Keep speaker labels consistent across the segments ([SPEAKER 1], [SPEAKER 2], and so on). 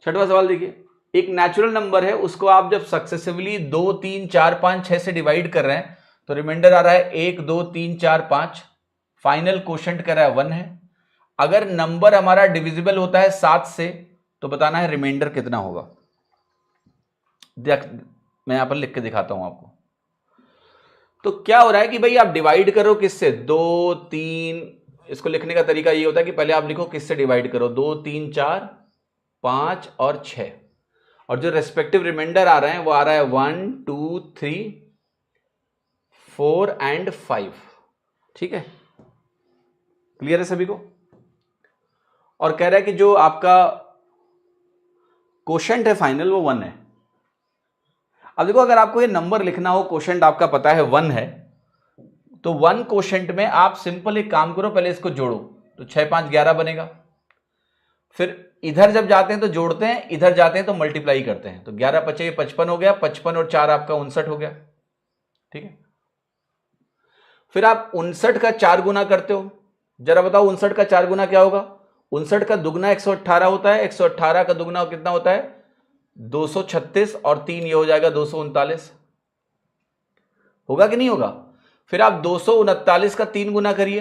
[SPEAKER 1] छठवां सवाल देखिए, एक नेचुरल नंबर है, उसको आप जब सक्सेसिवली 2 3 4 5 6 से डिवाइड कर रहे हैं तो रिमाइंडर आ रहा है 1 2 3 4 5, फाइनल क्वोशंट कर रहा है 1 है। अगर नंबर हमारा डिविजिबल होता है 7 से तो बताना है रिमाइंडर कितना होगा। मैं यहां पर लिख के दिखाता हूं आपको। तो क्या हो रहा है कि भाई आप डिवाइड करो किससे, 2 3, इसको लिखने का तरीका ये होता है कि पहले आप लिखो किससे डिवाइड करो, 2 3 4 5 और 6, और जो रेस्पेक्टिव रिमाइंडर आ रहे हैं वो आ रहा है 1 2 3 4 एंड 5। ठीक है, क्लियर है सभी को। और कह रहा है कि जो आपका क्वोशंट है फाइनल वो 1 है। अब देखो, अगर आपको ये नंबर लिखना हो, क्वोशंट आपका पता है 1 है, तो 1 क्वोशंट में आप सिंपल एक काम करो, पहले इसको जोड़ो, तो 6 5 11 बनेगा। फिर इधर जब जाते हैं तो जोड़ते हैं, इधर जाते हैं तो मल्टीप्लाई करते हैं, तो 11 5 55 हो गया, 55 और 4 आपका 59 हो गया। ठीक है, फिर आप 59 का 4 गुना करते हो, जरा बताओ 59 का 4 गुना क्या होगा। 59 का दुगना 118 होता है, 118 का दुगना कितना होता है 236, और 3 ये हो जाएगा 239, होगा कि नहीं होगा। फिर आप 239 का 3 गुना करिए,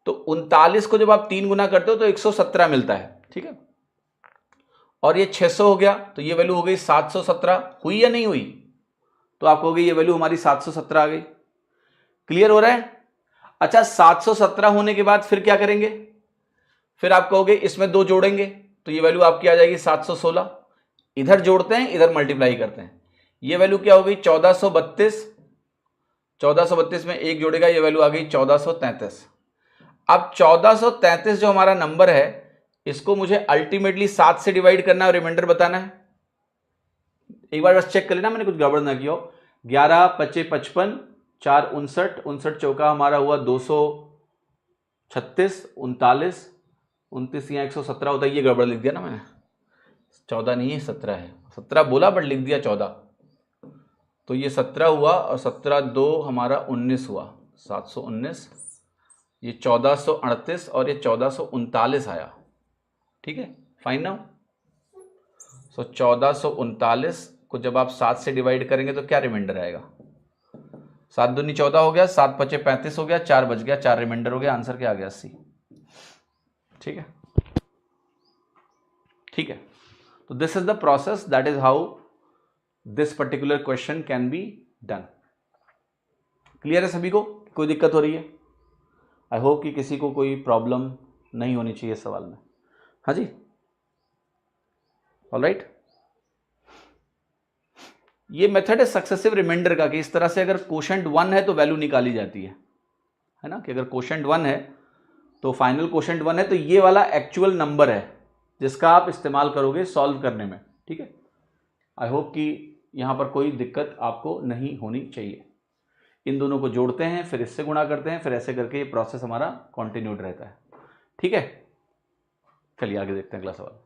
[SPEAKER 1] तो 39 को जब आप 3 गुना करते हो तो 117 मिलता है। ठीक है, और ये 600 हो गया, तो ये वैल्यू हो गई 717, हुई या नहीं हुई, तो आपको हो गई ये वैल्यू हमारी 717 आ गई। क्लियर हो रहा है। अच्छा, 717 होने के बाद फिर क्या करेंगे, फिर आप कहोगे इसमें 2 जोड़ेंगे, तो ये वैल्यू आपकी आ जाएगी 716, इधर जोड़ते हैं इधर मल्टीप्लाई करते हैं, ये वैल्यू क्या हो गई 1432, 1432 में 1 जोड़ेगा, ये वैल्यू आ गई 1433। अब 1433 जो हमारा नंबर है, इसको मुझे अल्टीमेटली 7 से डिवाइड करना है और रिमाइंडर बताना है। एक बार बस चेक कर लेना मैंने कुछ गड़बड़ ना किया हो। 11 5 55, 4 59, 59 चौका हमारा हुआ 236, 39, 29 यहाँ 117 होता है, ये गड़बड़ लिख दिया ना मैंने, 14 नहीं है 17 है, 17 बोला बट लिख दिया 14, तो ये 17 हुआ, और 17 2 हमारा 19 हुआ, 719, ये 1438 और ये 1439 आया। ठीक है, फाइन नाउ। सो 1439 को जब आप 7 से डिवाइड करेंगे तो क्या रिमाइंडर आएगा, 7 दूनी 14 हो गया, 7 5 35 हो गया, 4 बच गया, 4 रिमाइंडर हो गया, आंसर क्या आ गया 80। ठीक है, ठीक है। तो this is the process, that is how this particular question can be done. Clear है सभी को, कोई दिक्कत हो रही है। आई होप कि किसी को कोई प्रॉब्लम नहीं होनी चाहिए सवाल में। हाँ जी, ऑलराइट। ये मेथड है सक्सेसिव रिमाइंडर का, कि इस तरह से अगर क्वोशंट 1 है तो वैल्यू निकाली जाती है ना, कि अगर क्वोशंट 1 है तो फाइनल क्वोशंट 1 है, तो ये वाला एक्चुअल नंबर है जिसका आप इस्तेमाल करोगे सॉल्व करने में। ठीक है, आई होप कि यहां पर कोई दिक्कत आपको नहीं होनी चाहिए। इन दोनों को जोड़ते हैं, फिर इससे गुणा करते हैं, फिर ऐसे करके ये प्रोसेस हमारा कंटिन्यूड रहता है। ठीक है, चलिए आगे देखते हैं अगला सवाल।